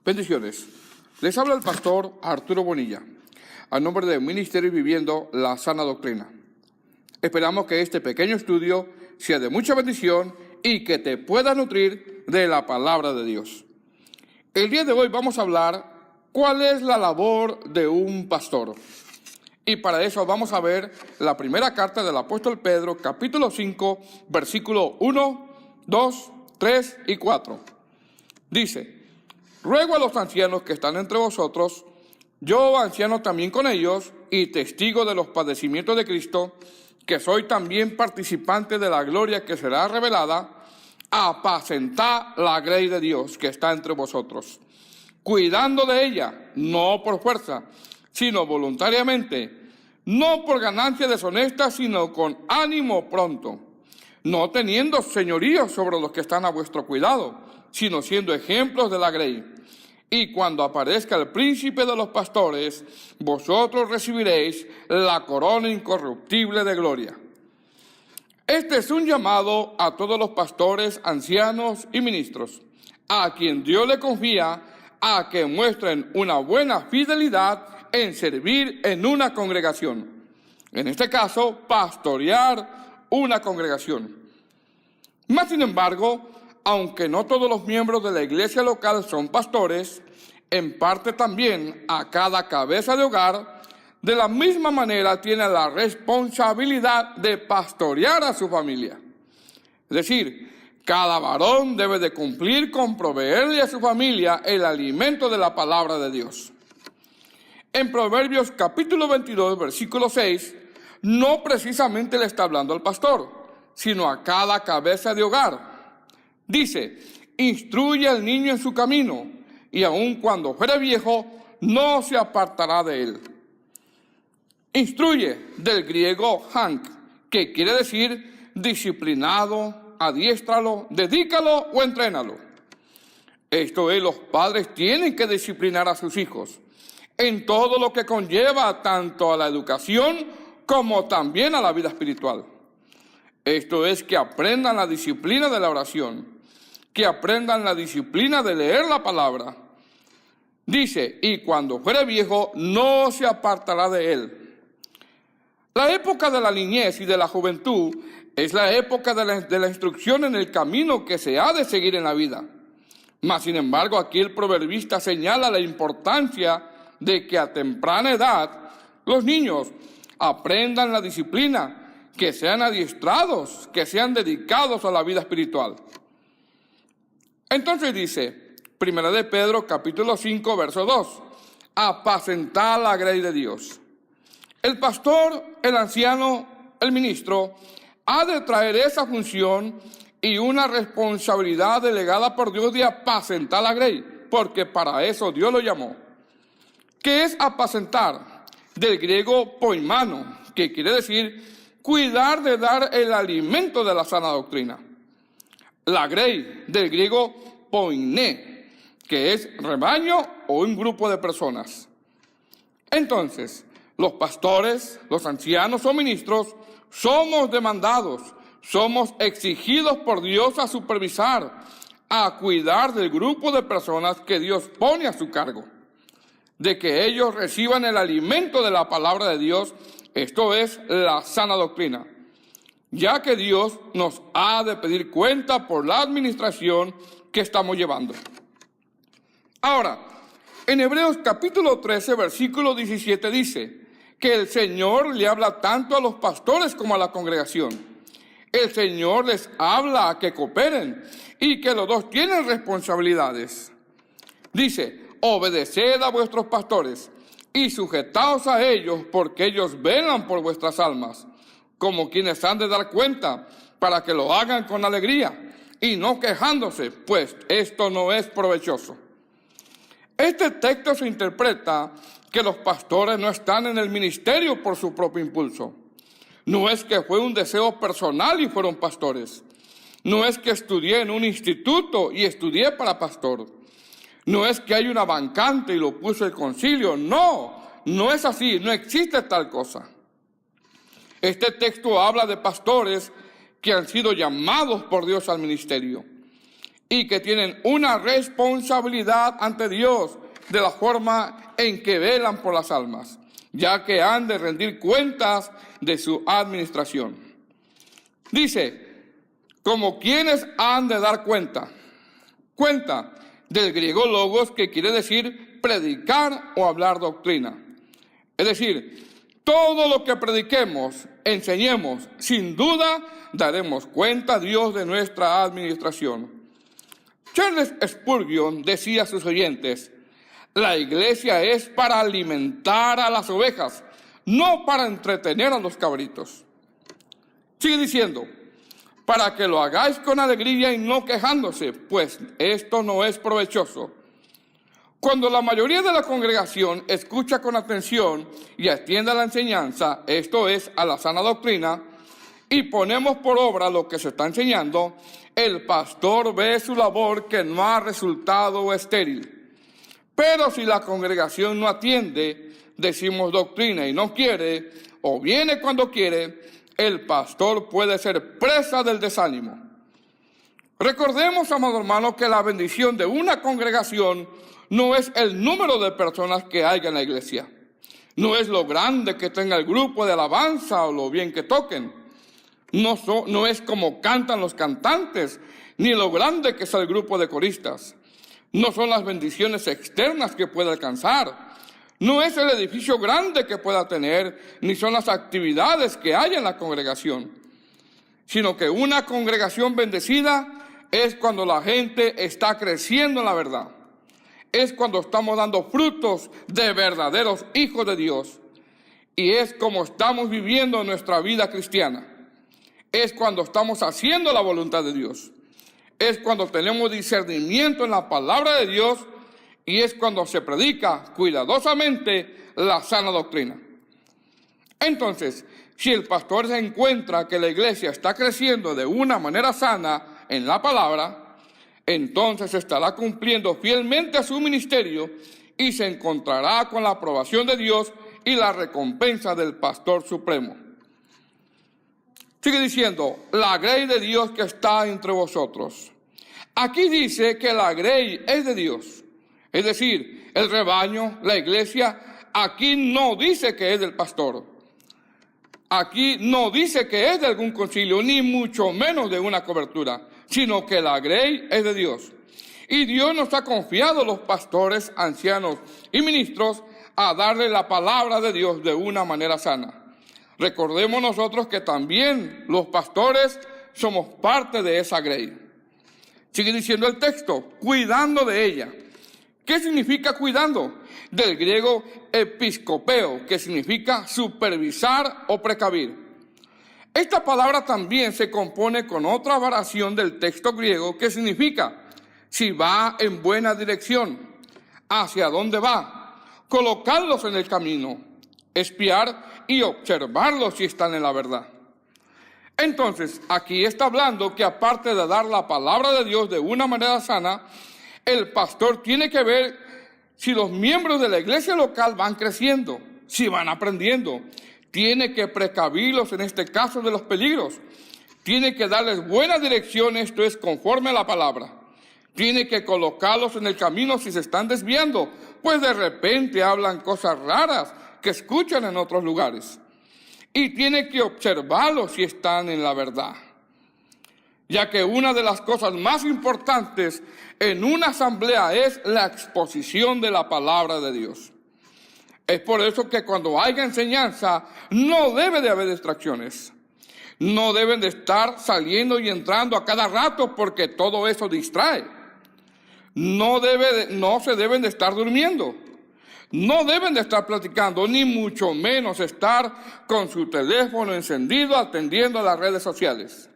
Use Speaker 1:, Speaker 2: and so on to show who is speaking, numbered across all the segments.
Speaker 1: Bendiciones. Les habla el pastor Arturo Bonilla, a nombre del Ministerio Viviendo la Sana Doctrina. Esperamos que este pequeño estudio sea de mucha bendición y que te pueda nutrir de la palabra de Dios. El día de hoy vamos a hablar cuál es la labor de un pastor. Y para eso vamos a ver la primera carta del apóstol Pedro, capítulo 5, versículo 1, 2, 3 y 4. Dice: ruego a los ancianos que están entre vosotros, yo anciano también con ellos y testigo de los padecimientos de Cristo, que soy también participante de la gloria que será revelada, apacentad la grey de Dios que está entre vosotros, cuidando de ella, no por fuerza, sino voluntariamente, no por ganancia deshonesta, sino con ánimo pronto, no teniendo señorío sobre los que están a vuestro cuidado, sino siendo ejemplos de la grey. Y cuando aparezca el príncipe de los pastores, vosotros recibiréis la corona incorruptible de gloria. Este es un llamado a todos los pastores, ancianos y ministros, a quien Dios le confía, a que muestren una buena fidelidad en servir en una congregación. En este caso, pastorear una congregación. Mas, sin embargo, aunque no todos los miembros de la iglesia local son pastores, en parte también a cada cabeza de hogar, de la misma manera tiene la responsabilidad de pastorear a su familia. Es decir, cada varón debe de cumplir con proveerle a su familia el alimento de la palabra de Dios. En Proverbios capítulo 22, versículo 6, no precisamente le está hablando al pastor, sino a cada cabeza de hogar. Dice: instruye al niño en su camino, y aun cuando fuere viejo, no se apartará de él. Instruye, del griego hank, que quiere decir disciplinado, adiéstralo, dedícalo o entrénalo. Esto es, los padres tienen que disciplinar a sus hijos en todo lo que conlleva tanto a la educación como también a la vida espiritual. Esto es, que aprendan la disciplina de la oración, que aprendan la disciplina de leer la palabra. Dice: y cuando fuere viejo, no se apartará de él. La época de la niñez y de la juventud es la época de la instrucción en el camino que se ha de seguir en la vida. Mas, sin embargo, aquí el proverbista señala la importancia de que a temprana edad los niños aprendan la disciplina, que sean adiestrados, que sean dedicados a la vida espiritual. Entonces dice, Primera de Pedro, capítulo 5, verso 2, apacentad la grey de Dios. El pastor, el anciano, el ministro, ha de traer esa función y una responsabilidad delegada por Dios de apacentar la grey, porque para eso Dios lo llamó. ¿Qué es apacentar? Del griego poimano, que quiere decir cuidar de dar el alimento de la sana doctrina. La grey, del griego poiné, que es rebaño o un grupo de personas. Entonces, los pastores, los ancianos o ministros somos demandados, somos exigidos por Dios a supervisar, a cuidar del grupo de personas que Dios pone a su cargo, de que ellos reciban el alimento de la palabra de Dios, esto es, la sana doctrina, ya que Dios nos ha de pedir cuenta por la administración que estamos llevando. Ahora, en Hebreos capítulo 13, versículo 17 dice que el Señor le habla tanto a los pastores como a la congregación. El Señor les habla a que cooperen y que los dos tienen responsabilidades. Dice: obedeced a vuestros pastores y sujetaos a ellos, porque ellos velan por vuestras almas, como quienes han de dar cuenta, para que lo hagan con alegría y no quejándose, pues esto no es provechoso. Este texto se interpreta que los pastores no están en el ministerio por su propio impulso. No es que fue un deseo personal y fueron pastores. No es que estudié en un instituto y estudié para pastor. No es que hay una vacante y lo puso el concilio. No, no es así, no existe tal cosa. Este texto habla de pastores que han sido llamados por Dios al ministerio. y que tienen una responsabilidad ante Dios de la forma en que velan por las almas, ya que han de rendir cuentas de su administración. Dice, como quienes han de dar cuenta del griego logos, que quiere decir predicar o hablar doctrina. Es decir, todo lo que prediquemos, enseñemos, sin duda daremos cuenta a Dios de nuestra administración. Charles Spurgeon decía a sus oyentes, la iglesia es para alimentar a las ovejas, no para entretener a los cabritos. Sigue diciendo, para que lo hagáis con alegría y no quejándose, pues esto no es provechoso. Cuando la mayoría de la congregación escucha con atención y atiende a la enseñanza, esto es, a la sana doctrina, y ponemos por obra lo que se está enseñando, el pastor ve su labor que no ha resultado estéril. Pero si la congregación no atiende, decimos doctrina y no quiere, o viene cuando quiere, el pastor puede ser presa del desánimo. Recordemos, amado hermano, que la bendición de una congregación no es el número de personas que haya en la iglesia. No es lo grande que tenga el grupo de alabanza o lo bien que toquen. No es como cantan los cantantes, ni lo grande que es el grupo de coristas. No son las bendiciones externas que puede alcanzar. No es el edificio grande que pueda tener, ni son las actividades que hay en la congregación. Sino que una congregación bendecida es cuando la gente está creciendo en la verdad. Es cuando estamos dando frutos de verdaderos hijos de Dios. Y es como estamos viviendo nuestra vida cristiana. Es cuando estamos haciendo la voluntad de Dios. Es cuando tenemos discernimiento en la palabra de Dios y es cuando se predica cuidadosamente la sana doctrina. Entonces, si el pastor se encuentra que la iglesia está creciendo de una manera sana en la palabra, entonces estará cumpliendo fielmente su ministerio y se encontrará con la aprobación de Dios y la recompensa del pastor supremo. Sigue diciendo, la grey de Dios que está entre vosotros. Aquí dice que la grey es de Dios. Es decir, el rebaño, la iglesia, aquí no dice que es del pastor. Aquí no dice que es de algún concilio, ni mucho menos de una cobertura, sino que la grey es de Dios. Y Dios nos ha confiado, los pastores, ancianos y ministros, a darle la palabra de Dios de una manera sana. Recordemos nosotros que también los pastores somos parte de esa grey. Sigue diciendo el texto, cuidando de ella. ¿Qué significa cuidando? Del griego episcopeo, que significa supervisar o precavir. Esta palabra también se compone con otra variación del texto griego que significa si va en buena dirección, hacia dónde va, colocarlos en el camino, espiar y observarlos si están en la verdad. Entonces, aquí está hablando que aparte de dar la palabra de Dios de una manera sana, el pastor tiene que ver si los miembros de la iglesia local van creciendo, si van aprendiendo. Tiene que precavirlos en este caso de los peligros. Tiene que darles buena dirección, esto es conforme a la palabra. Tiene que colocarlos en el camino si se están desviando, pues de repente hablan cosas raras que escuchan en otros lugares. Y tiene que observarlos si están en la verdad. Ya que una de las cosas más importantes en una asamblea es la exposición de la palabra de Dios. Es por eso que cuando haya enseñanza no debe de haber distracciones. No deben de estar saliendo y entrando a cada rato porque todo eso distrae. No se deben de estar durmiendo. No deben de estar platicando, ni mucho menos estar con su teléfono encendido atendiendo a las redes sociales.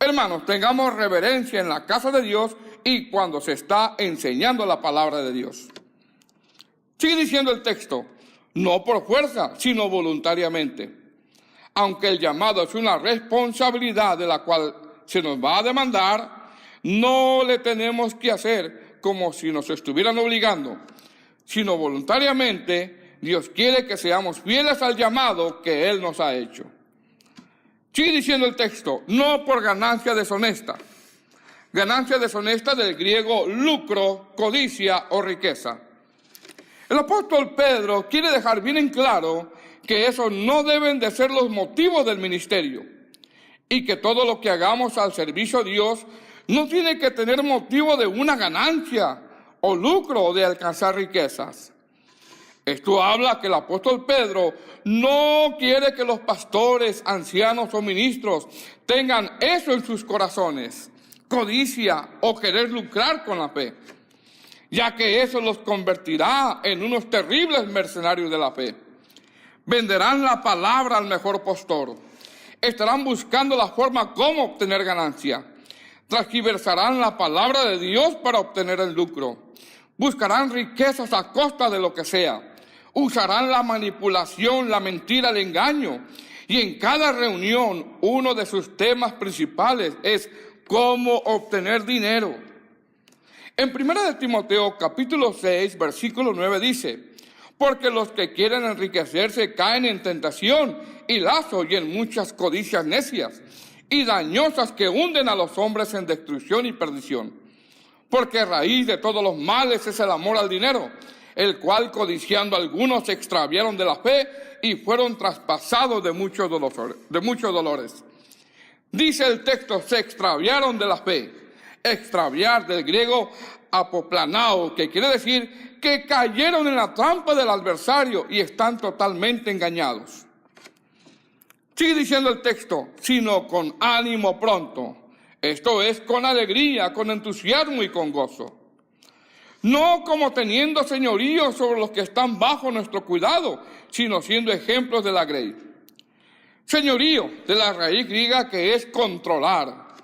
Speaker 1: Hermanos, tengamos reverencia en la casa de Dios y cuando se está enseñando la palabra de Dios. Sigue diciendo el texto, no por fuerza, sino voluntariamente. Aunque el llamado es una responsabilidad de la cual se nos va a demandar, no le tenemos que hacer como si nos estuvieran obligando, sino voluntariamente. Dios quiere que seamos fieles al llamado que Él nos ha hecho. Sigue diciendo el texto, no por ganancia deshonesta. Ganancia deshonesta del griego lucro, codicia o riqueza. El apóstol Pedro quiere dejar bien en claro que esos no deben de ser los motivos del ministerio y que todo lo que hagamos al servicio de Dios no tiene que tener motivo de una ganancia o lucro o de alcanzar riquezas. Esto habla que el apóstol Pedro no quiere que los pastores, ancianos o ministros tengan eso en sus corazones, codicia o querer lucrar con la fe, ya que eso los convertirá en unos terribles mercenarios de la fe. Venderán la palabra al mejor postor, estarán buscando la forma cómo obtener ganancia, transgiversarán la palabra de Dios para obtener el lucro, buscarán riquezas a costa de lo que sea, usarán la manipulación, la mentira, el engaño, y en cada reunión uno de sus temas principales es cómo obtener dinero. En 1 Timoteo capítulo 6, versículo 9 dice: porque los que quieren enriquecerse caen en tentación y lazo y en muchas codicias necias y dañosas que hunden a los hombres en destrucción y perdición. Porque raíz de todos los males es el amor al dinero, el cual codiciando algunos se extraviaron de la fe y fueron traspasados de muchos dolores. Dice el texto, se extraviaron de la fe. Extraviar, del griego apoplanao, que quiere decir que cayeron en la trampa del adversario y están totalmente engañados. Sigue diciendo el texto, sino con ánimo pronto. Esto es, con alegría, con entusiasmo y con gozo. No como teniendo señorío sobre los que están bajo nuestro cuidado, sino siendo ejemplos de la grey. Señorío, de la raíz griega que es controlar.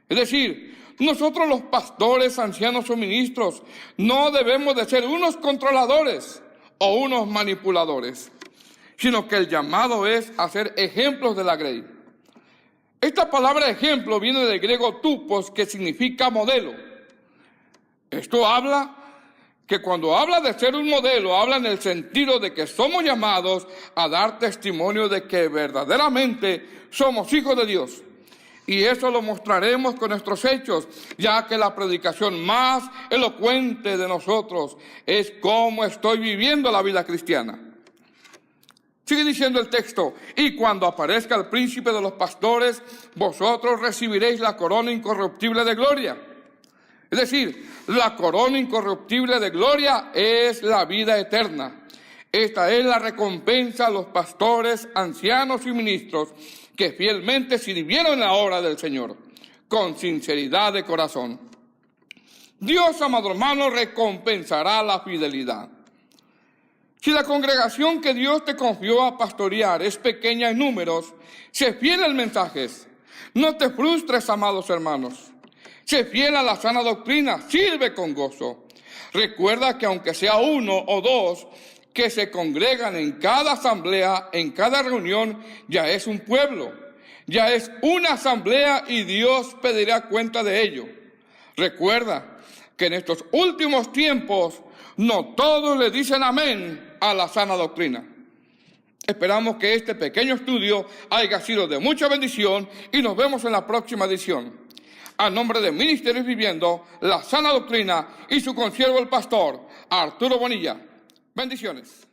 Speaker 1: Es decir, nosotros los pastores, ancianos o ministros no debemos de ser unos controladores o unos manipuladores, sino que el llamado es a ser ejemplos de la grey. Esta palabra ejemplo viene del griego tupos, que significa modelo. Esto habla que cuando habla de ser un modelo, habla en el sentido de que somos llamados a dar testimonio de que verdaderamente somos hijos de Dios. Y eso lo mostraremos con nuestros hechos, ya que la predicación más elocuente de nosotros es cómo estoy viviendo la vida cristiana. Sigue diciendo el texto, y cuando aparezca el príncipe de los pastores, vosotros recibiréis la corona incorruptible de gloria. Es decir, la corona incorruptible de gloria es la vida eterna. Esta es la recompensa a los pastores, ancianos y ministros que fielmente sirvieron en la obra del Señor, con sinceridad de corazón. Dios, amado hermano, recompensará la fidelidad. Si la congregación que Dios te confió a pastorear es pequeña en números, sé fiel al mensaje. No te frustres, amados hermanos. Sé fiel a la sana doctrina, sirve con gozo. Recuerda que aunque sea uno o dos que se congregan en cada asamblea, en cada reunión, ya es un pueblo, ya es una asamblea y Dios pedirá cuenta de ello. Recuerda que en estos últimos tiempos no todos le dicen amén a la sana doctrina. Esperamos que este pequeño estudio haya sido de mucha bendición y nos vemos en la próxima edición. A nombre de Ministerios Viviendo, la Sana Doctrina y su consiervo el pastor Arturo Bonilla. Bendiciones.